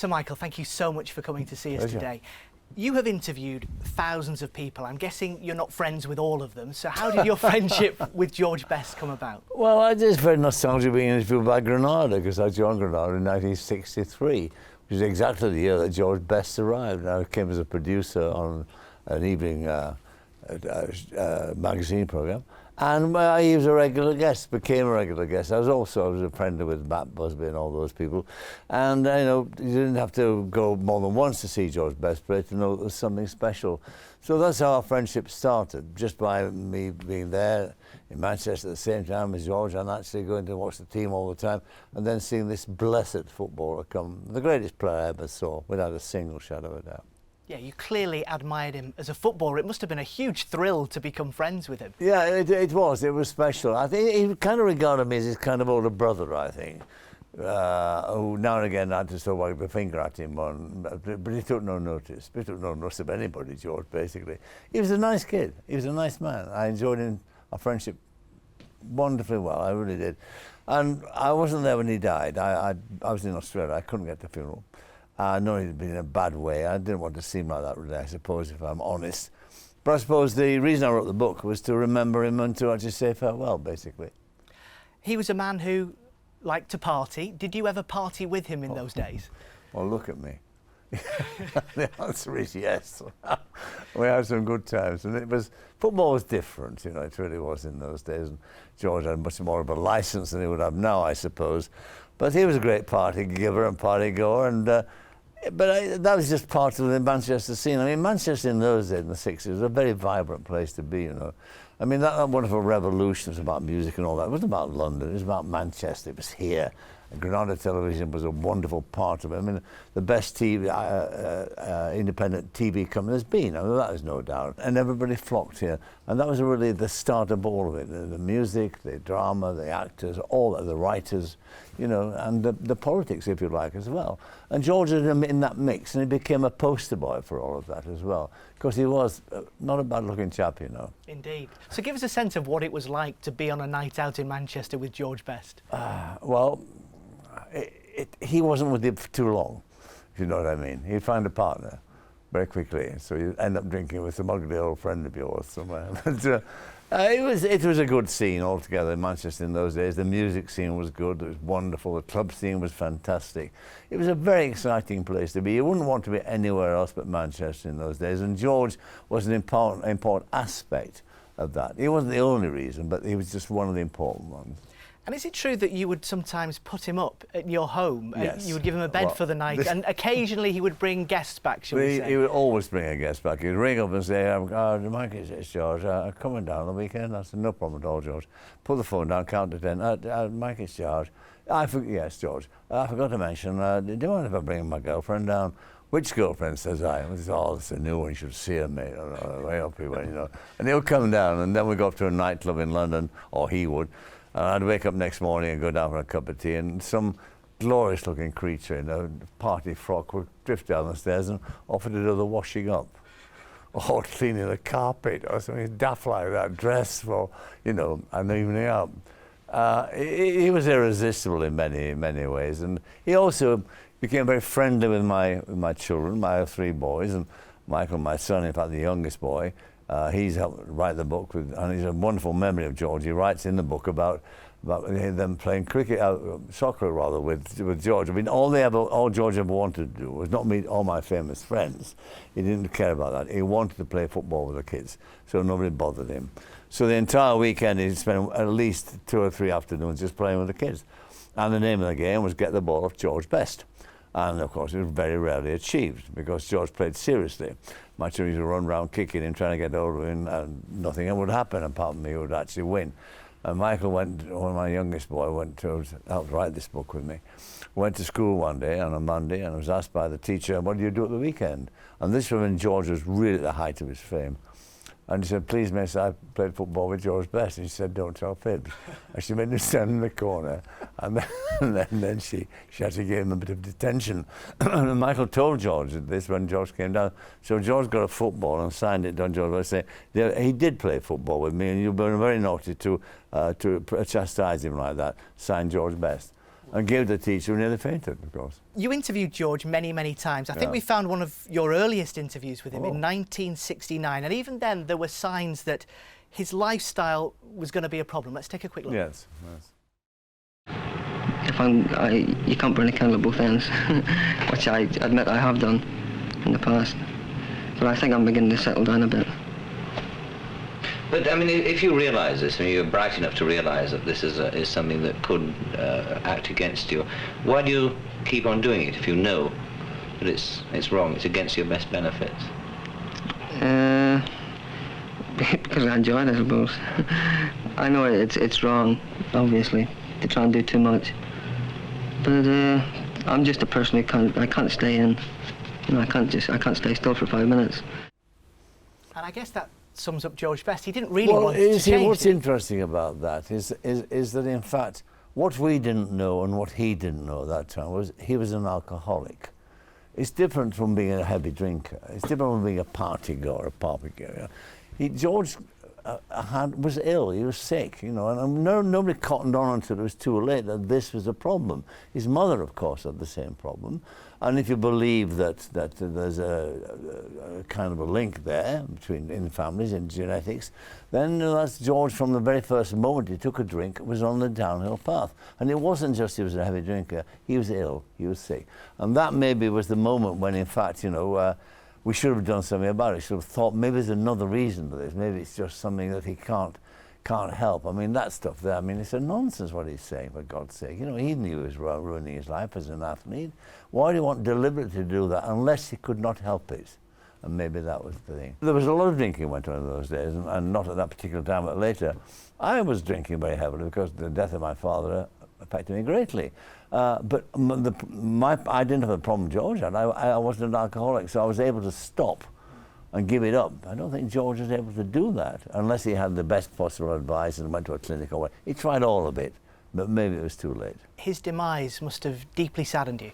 Sir Michael, thank you so much for coming to see us today. You have interviewed thousands of people. I'm guessing you're not friends with all of them. So how did your friendship with George Best come about? Well, it's very nostalgic being interviewed by Granada, because I joined Granada in 1963, which is exactly the year that George Best arrived. I came as a producer on an evening magazine programme, and he was a regular guest, became a regular guest. I was a friend with Matt Busby and all those people, and you know, you didn't have to go more than once to see George Best play to know it was something special. So that's how our friendship started, just by me being there in Manchester at the same time as George, and actually going to watch the team all the time, and then seeing this blessed footballer come, the greatest player I ever saw, without a single shadow of a doubt. Yeah, you clearly admired him as a footballer. It must have been a huge thrill to become friends with him. Yeah, it was special. I think he kind of regarded me as his kind of older brother, I think, who now and again I just wag the finger at him, but he took no notice. He took no notice of anybody, George, basically. He was a nice kid. He was a nice man. I enjoyed our friendship wonderfully well, I really did. And I wasn't there when he died. I was in Australia. I couldn't get to the funeral. I know he'd been in a bad way. I didn't want to seem like that, really, I suppose, if I'm honest. But I suppose the reason I wrote the book was to remember him and to actually say farewell, basically. He was a man who liked to party. Did you ever party with him in those days? Well, look at me. The answer is yes. We had some good times, and football was different, you know, it really was in those days. And George had much more of a license than he would have now, I suppose. But he was a great party giver and party goer, and that was just part of the Manchester scene. I mean, Manchester in those days, in the 60s, was a very vibrant place to be, you know. I mean, that wonderful revolution was about music and all that. It wasn't about London, it was about Manchester. It was here. And Granada television was a wonderful part of it. I mean, the best TV, independent TV company there's been, I mean, that is no doubt. And everybody flocked here. And that was really the start of all of it. The music, the drama, the actors, all the writers, you know, and the politics, if you like, as well. And George was in that mix, and he became a poster boy for all of that as well. Because he was not a bad-looking chap, you know. Indeed. So give us a sense of what it was like to be on a night out in Manchester with George Best. Well, he wasn't with it for too long, if you know what I mean. He'd find a partner very quickly, so you'd end up drinking with some ugly old friend of yours somewhere. But it was a good scene altogether in Manchester in those days. The music scene was good, it was wonderful, the club scene was fantastic. It was a very exciting place to be. You wouldn't want to be anywhere else but Manchester in those days, and George was an important aspect of that. He wasn't the only reason, but he was just one of the important ones. And is it true that you would sometimes put him up at your home? Yes. You would give him a bed for the night, and occasionally he would bring guests back, shall we say? He would always bring a guest back. He'd ring up and say, Mike, it's George, I'm coming down on the weekend. I said, no problem at all, George. Put the phone down, count to 10. Mike, it's George. Yes, George. I forgot to mention, do you mind if I bring my girlfriend down? Which girlfriend, says I? It's a new one, you should see her, mate. Way up he went, you know. And he'll come down, and then we go up to a nightclub in London, or he would. And I'd wake up next morning and go down for a cup of tea, and some glorious-looking creature in a party frock would drift down the stairs and offer to do the washing up, or cleaning the carpet, or something daft like that, dress for, you know, an evening out. He was irresistible in many ways, and he also became very friendly with my children, my 3 boys, and Michael, my son, in fact, the youngest boy. He's helped write the book, and he's a wonderful memory of George. He writes in the book about them playing cricket, soccer rather, with George. I mean, all George ever wanted to do was not meet all my famous friends. He didn't care about that. He wanted to play football with the kids, so nobody bothered him. So the entire weekend he spent at least 2 or 3 afternoons just playing with the kids. And the name of the game was Get the Ball Off George Best. And of course it was very rarely achieved because George played seriously. My children used to run around kicking him, trying to get over him, and nothing would happen apart from he would actually win. And Michael one of my youngest boy, helped write this book with me. Went to school one day on a Monday and was asked by the teacher, what do you do at the weekend? And this was when George was really at the height of his fame. And he said, please, miss, I played football with George Best. And she said, don't tell fibs. And she made him stand in the corner. And then she had to give him a bit of detention. And Michael told George this when George came down. So George got a football and signed it on George Best, saying, he did play football with me, and you've been very naughty to chastise him like that. Signed George Best. and gave the teacher who nearly fainted, of course. You interviewed George many, many times. I think we found one of your earliest interviews with him in 1969, and even then there were signs that his lifestyle was going to be a problem. Let's take a quick look. Yes. You can't burn a candle at both ends, which I admit I have done in the past. But I think I'm beginning to settle down a bit. But I mean, if you realise this, and you're bright enough to realise that this is something that could act against you, why do you keep on doing it if you know that it's wrong, it's against your best benefits? Because I enjoy it, I suppose. I know it's wrong, obviously, to try and do too much. But I'm just a person who I can't stay in. You know, I can't stay still for 5 minutes. And I guess that sums up George Best. He didn't really want to change. What's interesting about that is that in fact what we didn't know and what he didn't know at that time was he was an alcoholic. It's different from being a heavy drinker. It's different from being a party goer, a party-goer. George was ill. He was sick, you know, and nobody cottoned on until it was too late that this was a problem. His mother, of course, had the same problem. And if you believe that there's a kind of a link there in families, in genetics, then that's George from the very first moment he took a drink was on the downhill path. And it wasn't just he was a heavy drinker, he was ill, he was sick. And that maybe was the moment when, in fact, you know, we should have done something about it. Should have thought maybe there's another reason for this. Maybe it's just something that he can't help. I mean, that stuff there, I mean, it's a nonsense what he's saying, for God's sake. You know, he knew he was ruining his life as an athlete. Why do you want deliberately to do that unless he could not help it? And maybe that was the thing. There was a lot of drinking went on in those days, and not at that particular time, but later. I was drinking very heavily because the death of my father affected me greatly. But I didn't have a problem George had. I wasn't an alcoholic, so I was able to stop and give it up. I don't think George was able to do that unless he had the best possible advice and went to a clinic or whatever. He tried all of it, but maybe it was too late. His demise must have deeply saddened you.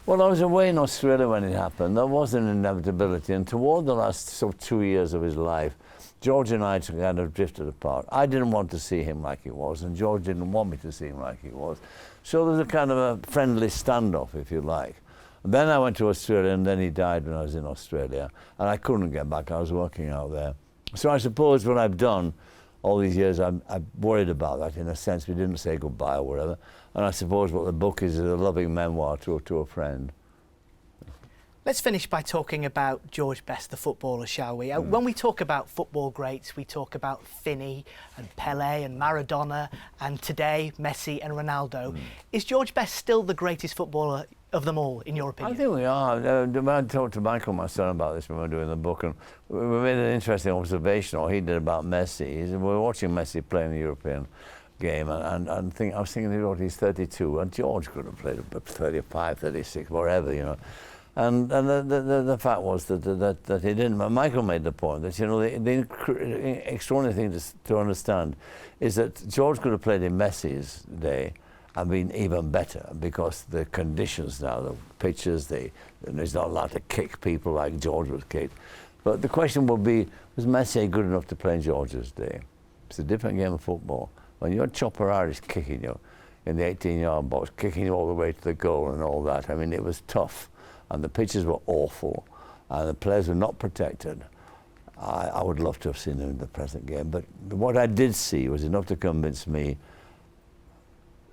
Well, I was away in Australia when it happened. There was an inevitability, and toward the last sort of 2 years of his life, George and I kind of drifted apart. I didn't want to see him like he was, and George didn't want me to see him like he was. So there was a kind of a friendly standoff, if you like. And then I went to Australia, and then he died when I was in Australia, and I couldn't get back. I was working out there. So I suppose what I've done all these years, I'm worried about that in a sense. We didn't say goodbye or whatever. And I suppose what the book is a loving memoir to a friend. Let's finish by talking about George Best, the footballer, shall we? When we talk about football greats, we talk about Finney and Pelé and Maradona and today Messi and Ronaldo. Is George Best still the greatest footballer of them all, in your opinion? I think we are. I talked to Michael, my son, about this when we were doing the book, and we made an interesting observation, or he did, about Messi. We were watching Messi play in the European game, and I was thinking, he's 32, and George could have played 35, 36, wherever, you know. And the fact was that he didn't. Michael made the point that, you know, the extraordinary thing to understand is that George could have played in Messi's day and been even better, because the conditions now, the pitches, he's not allowed to kick people like George was kicked. But the question would be, was Messi good enough to play in George's day? It's a different game of football. When your Chopper Irish kicking you in the 18-yard box, kicking you all the way to the goal and all that, I mean, it was tough. And the pitches were awful, and the players were not protected. I would love to have seen him in the present game, but what I did see was enough to convince me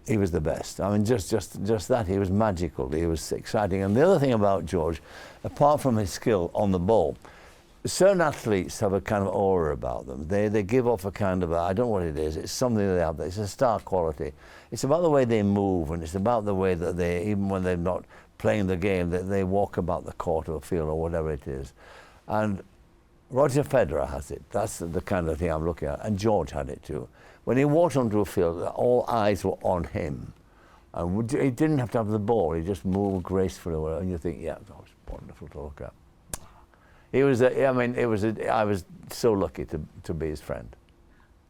he was the best. I mean, just that, he was magical, he was exciting. And the other thing about George, apart from his skill on the ball, certain athletes have a kind of aura about them. They give off a kind of, I don't know what it is, it's something that they have, it's a star quality. It's about the way they move, and it's about the way that they, even when they're not playing the game, that they walk about the court or field or whatever it is. And Roger Federer has it. That's the kind of thing I'm looking at. And George had it too. When he walked onto a field, all eyes were on him. And he didn't have to have the ball. He just moved gracefully. And you think, yeah, that was wonderful to look at. I was so lucky to be his friend.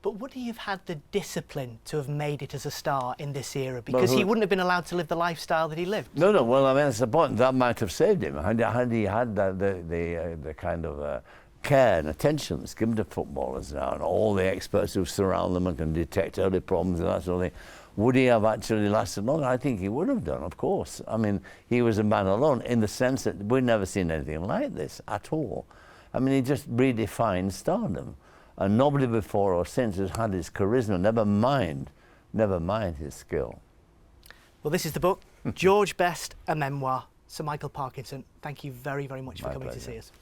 But would he have had the discipline to have made it as a star in this era? Because he wouldn't have been allowed to live the lifestyle that he lived. No, well, I mean, that's the point. That might have saved him. Had he had the kind of care and attention that's given to footballers now, and all the experts who surround them and can detect early problems and that sort of thing, Would he have actually lasted long? I think he would have done, of course. I mean, he was a man alone in the sense that we've never seen anything like this at all. I mean, he just redefined stardom. And nobody before or since has had his charisma, never mind his skill. Well, this is the book, George Best, a memoir. Sir Michael Parkinson, thank you very, very much for My coming pleasure. to see us.